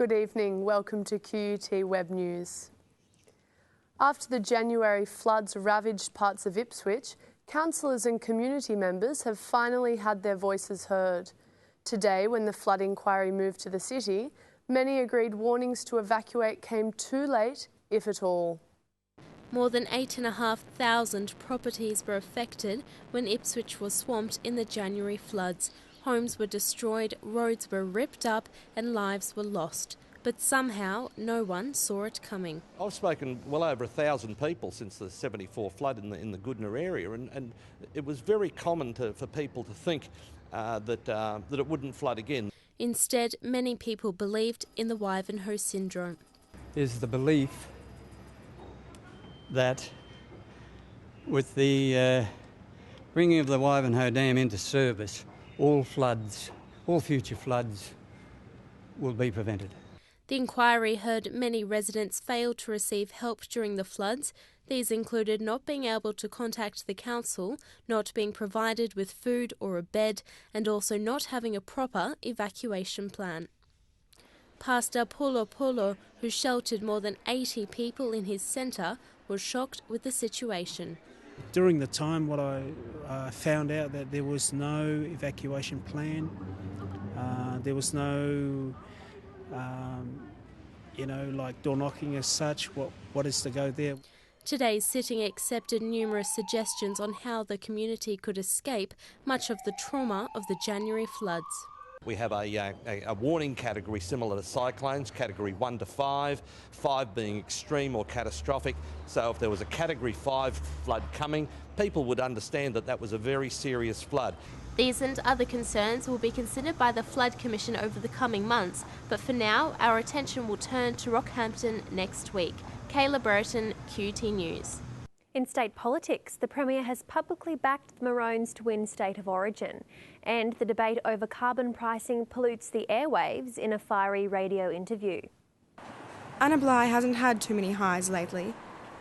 Good evening, welcome to QUT Web News. After the January floods ravaged parts of Ipswich, councillors and community members have finally had their voices heard. Today, when the flood inquiry moved to the city, many agreed warnings to evacuate came too late, if at all. More than 8,500 properties were affected when Ipswich was swamped in the January floods. Homes were destroyed, roads were ripped up and lives were lost. But somehow no one saw it coming. I've spoken well over 1,000 people since the 74 flood in the Goodna area, and it was very common for people to think that it wouldn't flood again. Instead, many people believed in the Ivanhoe syndrome. Is the belief that with the bringing of the Ivanhoe Dam into service, all future floods will be prevented. The inquiry heard many residents failed to receive help during the floods. These included not being able to contact the council, not being provided with food or a bed, and also not having a proper evacuation plan. Pastor Polo Polo, who sheltered more than 80 people in his centre, was shocked with the situation. During the time, what I found out that there was no evacuation plan, there was no, like door knocking as such. What is to go there? Today's sitting accepted numerous suggestions on how the community could escape much of the trauma of the January floods. We have a warning category similar to cyclones, category 1 to 5, 5 being extreme or catastrophic. So if there was a category 5 flood coming, people would understand that that was a very serious flood. These and other concerns will be considered by the Flood Commission over the coming months, but for now our attention will turn to Rockhampton next week. Kayla Burton, QT News. In state politics, the Premier has publicly backed the Maroons to win State of Origin, and the debate over carbon pricing pollutes the airwaves in a fiery radio interview. Anna Bligh hasn't had too many highs lately,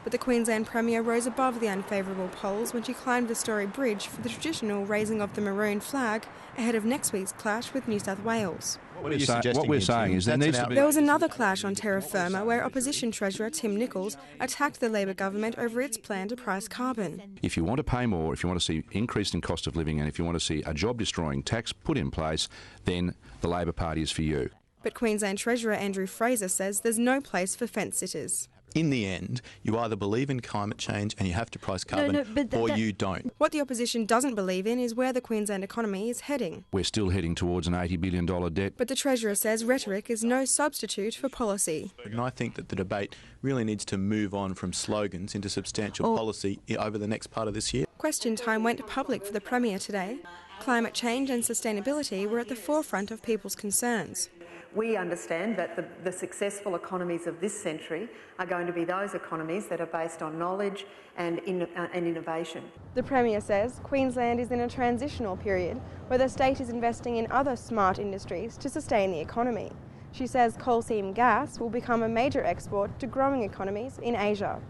but the Queensland Premier rose above the unfavourable polls when she climbed the Story Bridge for the traditional raising of the maroon flag ahead of next week's clash with New South Wales. What we're saying is there was another clash on terra firma where Opposition Treasurer Tim Nicholls attacked the Labor government over its plan to price carbon. If you want to pay more, if you want to see increase in cost of living and if you want to see a job-destroying tax put in place, then the Labor Party is for you. But Queensland Treasurer Andrew Fraser says there's no place for fence-sitters. In the end, you either believe in climate change and you have to price carbon, or you don't. What the opposition doesn't believe in is where the Queensland economy is heading. We're still heading towards an $80 billion debt. But the Treasurer says rhetoric is no substitute for policy. And I think that the debate really needs to move on from slogans into substantial policy over the next part of this year. Question time went public for the Premier today. Climate change and sustainability were at the forefront of people's concerns. We understand that the successful economies of this century are going to be those economies that are based on knowledge and innovation. The Premier says Queensland is in a transitional period where the state is investing in other smart industries to sustain the economy. She says coal seam gas will become a major export to growing economies in Asia.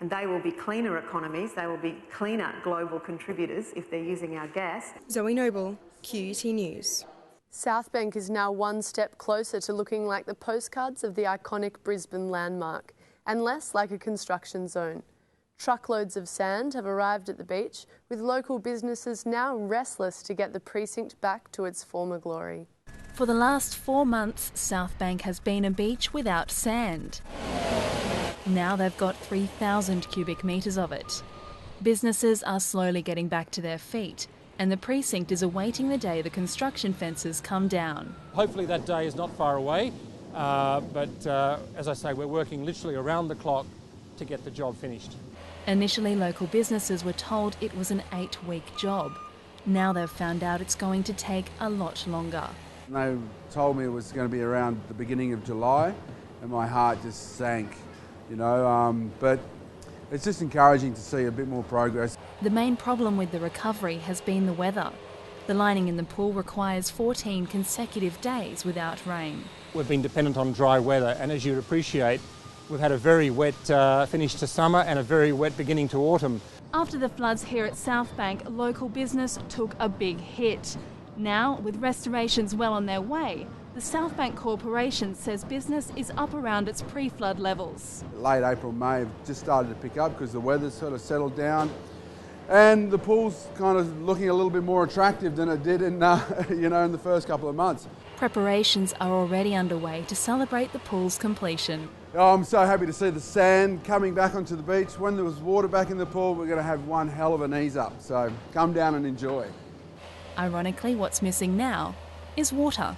And they will be cleaner economies, they will be cleaner global contributors if they're using our gas. Zoe Noble, QUT News. Southbank is now one step closer to looking like the postcards of the iconic Brisbane landmark, and less like a construction zone. Truckloads of sand have arrived at the beach, with local businesses now restless to get the precinct back to its former glory. For the last 4 months, Southbank has been a beach without sand. Now they've got 3,000 cubic metres of it. Businesses are slowly getting back to their feet, and the precinct is awaiting the day the construction fences come down. Hopefully that day is not far away, but as I say, we're working literally around the clock to get the job finished. Initially, local businesses were told it was an 8-week job. Now they've found out it's going to take a lot longer. They told me it was going to be around the beginning of July, and my heart just sank, but it's just encouraging to see a bit more progress. The main problem with the recovery has been the weather. The lining in the pool requires 14 consecutive days without rain. We've been dependent on dry weather, and as you'd appreciate, we've had a very wet finish to summer and a very wet beginning to autumn. After the floods here at Southbank, local business took a big hit. Now, with restorations well on their way, The Southbank Corporation says business is up around its pre-flood levels. Late April, May have just started to pick up because the weather's sort of settled down. And the pool's kind of looking a little bit more attractive than it did in, in the first couple of months. Preparations are already underway to celebrate the pool's completion. Oh, I'm so happy to see the sand coming back onto the beach. When there was water back in the pool, we're going to have one hell of an ease up. So come down and enjoy. Ironically, what's missing now is water.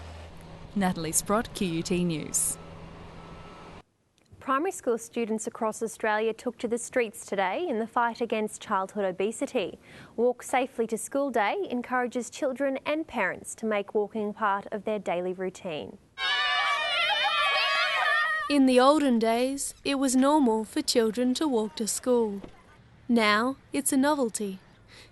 Natalie Sprott, QUT News. Primary school students across Australia took to the streets today in the fight against childhood obesity. Walk Safely to School Day encourages children and parents to make walking part of their daily routine. In the olden days, it was normal for children to walk to school. Now, it's a novelty.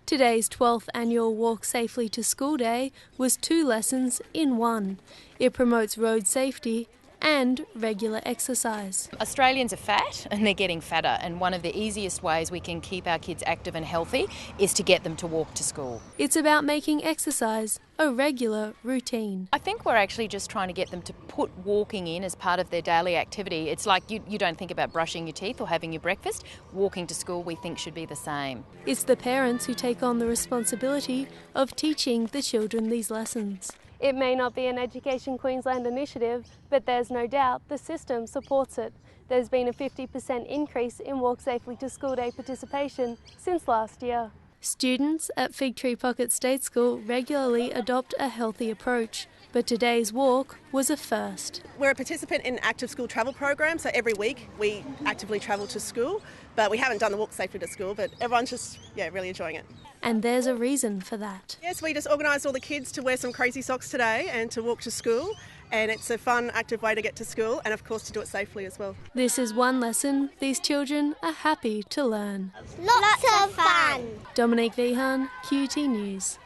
Today's 12th annual Walk Safely to School Day was 2 lessons in one. It promotes road safety and regular exercise. Australians are fat and they're getting fatter, and one of the easiest ways we can keep our kids active and healthy is to get them to walk to school. It's about making exercise a regular routine. I think we're actually just trying to get them to put walking in as part of their daily activity. It's like you don't think about brushing your teeth or having your breakfast. Walking to school we think should be the same. It's the parents who take on the responsibility of teaching the children these lessons. It may not be an Education Queensland initiative, but there's no doubt the system supports it. There's been a 50% increase in Walk Safely to School Day participation since last year. Students at Fig Tree Pocket State School regularly adopt a healthy approach, but today's walk was a first. We're a participant in an active school travel program, so every week we actively travel to school, but we haven't done the Walk Safely to School, but everyone's just really enjoying it. And there's a reason for that. Yes, we just organised all the kids to wear some crazy socks today and to walk to school, and it's a fun, active way to get to school and of course to do it safely as well. This is one lesson these children are happy to learn. Lots of fun! Dominique Vihan, QUT News.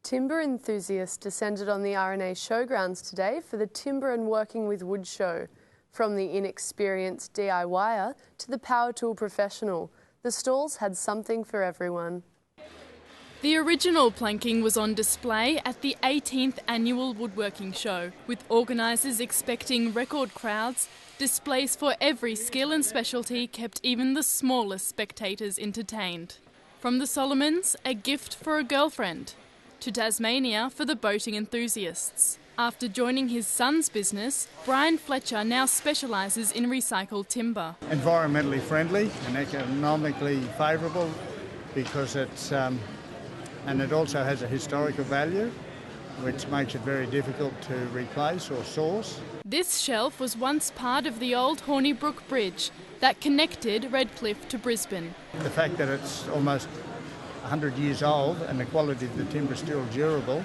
Timber enthusiasts descended on the RNA showgrounds today for the Timber and Working with Wood show. From the inexperienced DIYer to the power tool professional, the stalls had something for everyone. The original planking was on display at the 18th annual woodworking show, with organisers expecting record crowds. Displays for every skill and specialty kept even the smallest spectators entertained. From the Solomons, a gift for a girlfriend, to Tasmania for the boating enthusiasts. After joining his son's business, Brian Fletcher now specialises in recycled timber. Environmentally friendly and economically favourable because it's and it also has a historical value, which makes it very difficult to replace or source. This shelf was once part of the old Hornibrook Bridge that connected Redcliffe to Brisbane. The fact that it's almost 100 years old and the quality of the timber is still durable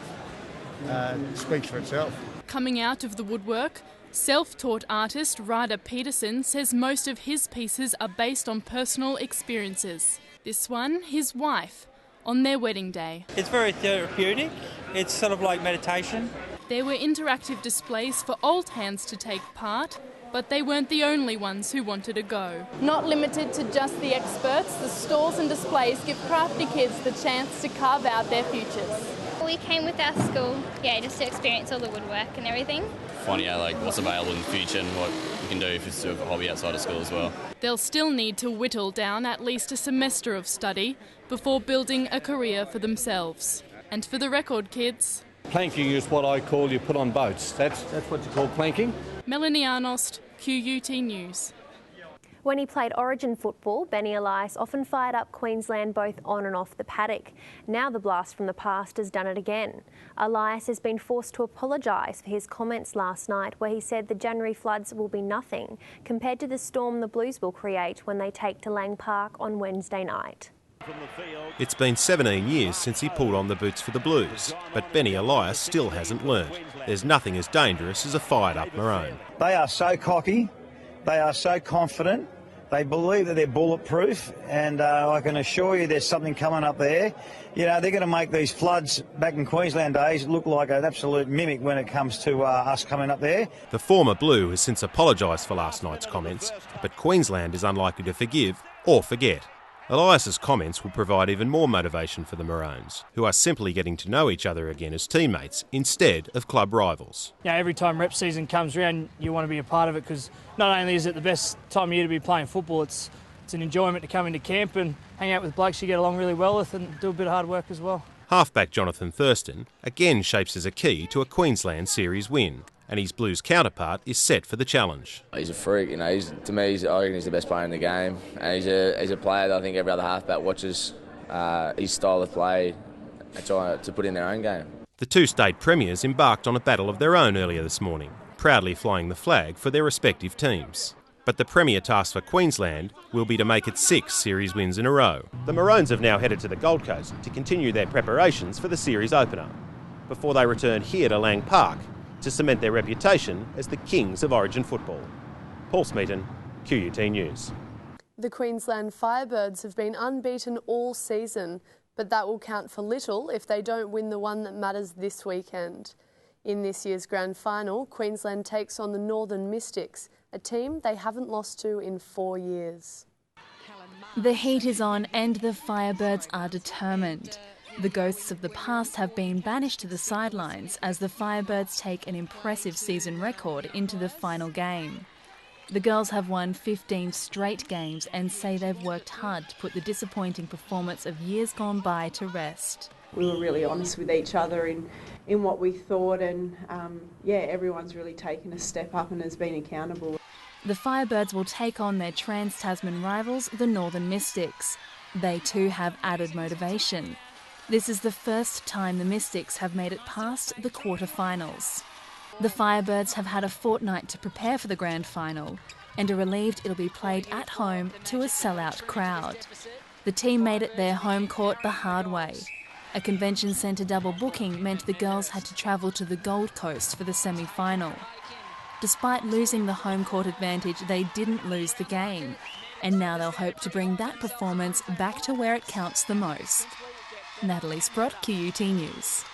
speaks for itself. Coming out of the woodwork, self-taught artist Ryder Peterson says most of his pieces are based on personal experiences. This one, his wife, on their wedding day. It's very therapeutic. It's sort of like meditation. There were interactive displays for old hands to take part, but they weren't the only ones who wanted a go. Not limited to just the experts, the stalls and displays give crafty kids the chance to carve out their futures. We came with our school, just to experience all the woodwork and everything. Finding out what's available in the future and what you can do if it's sort of a hobby outside of school as well. They'll still need to whittle down at least a semester of study before building a career for themselves. And for the record kids... Planking is what I call you put on boats. That's what you call planking. Melanie Arnost, QUT News. When he played Origin football, Benny Elias often fired up Queensland both on and off the paddock. Now the blast from the past has done it again. Elias has been forced to apologise for his comments last night where he said the January floods will be nothing compared to the storm the Blues will create when they take to Lang Park on Wednesday night. It's been 17 years since he pulled on the boots for the Blues, but Benny Elias still hasn't learnt. There's nothing as dangerous as a fired-up Maroon. They are so cocky, they are so confident, they believe that they're bulletproof, and I can assure you there's something coming up there. They're going to make these floods back in Queensland days look like an absolute mimic when it comes to us coming up there. The former Blue has since apologised for last night's comments, but Queensland is unlikely to forgive or forget. Elias's comments will provide even more motivation for the Maroons, who are simply getting to know each other again as teammates instead of club rivals. Yeah, every time rep season comes around, you want to be a part of it because not only is it the best time of year to be playing football, it's an enjoyment to come into camp and hang out with blokes you get along really well with and do a bit of hard work as well. Halfback Jonathan Thurston again shapes as a key to a Queensland series win, and his Blues counterpart is set for the challenge. He's a freak, you know. I reckon he's the best player in the game, and he's a player that I think every other halfback watches his style of play and try to put in their own game. The two state premiers embarked on a battle of their own earlier this morning, proudly flying the flag for their respective teams. But the premier task for Queensland will be to make it 6 series wins in a row. The Maroons have now headed to the Gold Coast to continue their preparations for the series opener, before they return here to Lang Park to cement their reputation as the kings of Origin football. Paul Smeaton, QUT News. The Queensland Firebirds have been unbeaten all season, but that will count for little if they don't win the one that matters this weekend. In this year's grand final, Queensland takes on the Northern Mystics, a team they haven't lost to in 4 years. The heat is on and the Firebirds are determined. The ghosts of the past have been banished to the sidelines as the Firebirds take an impressive season record into the final game. The girls have won 15 straight games and say they've worked hard to put the disappointing performance of years gone by to rest. We were really honest with each other in what we thought, and everyone's really taken a step up and has been accountable. The Firebirds will take on their trans-Tasman rivals, the Northern Mystics. They too have added motivation. This is the first time the Mystics have made it past the quarterfinals. The Firebirds have had a fortnight to prepare for the grand final and are relieved it'll be played at home to a sellout crowd. The team made it their home court the hard way. A convention centre double booking meant the girls had to travel to the Gold Coast for the semi-final. Despite losing the home court advantage, they didn't lose the game, and now they'll hope to bring that performance back to where it counts the most. Natalie Sprott, QUT News.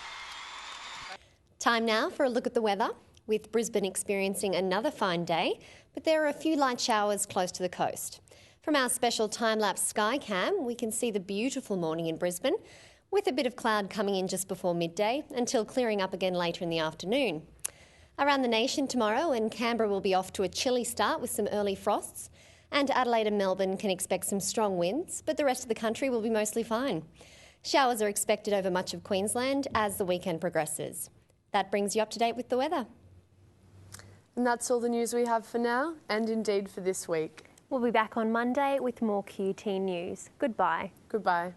Time now for a look at the weather, with Brisbane experiencing another fine day, but there are a few light showers close to the coast. From our special time-lapse sky cam, we can see the beautiful morning in Brisbane, with a bit of cloud coming in just before midday until clearing up again later in the afternoon. Around the nation tomorrow, and Canberra will be off to a chilly start with some early frosts, and Adelaide and Melbourne can expect some strong winds, but the rest of the country will be mostly fine. Showers are expected over much of Queensland as the weekend progresses. That brings you up to date with the weather. And that's all the news we have for now, and indeed for this week. We'll be back on Monday with more QUT News. Goodbye. Goodbye.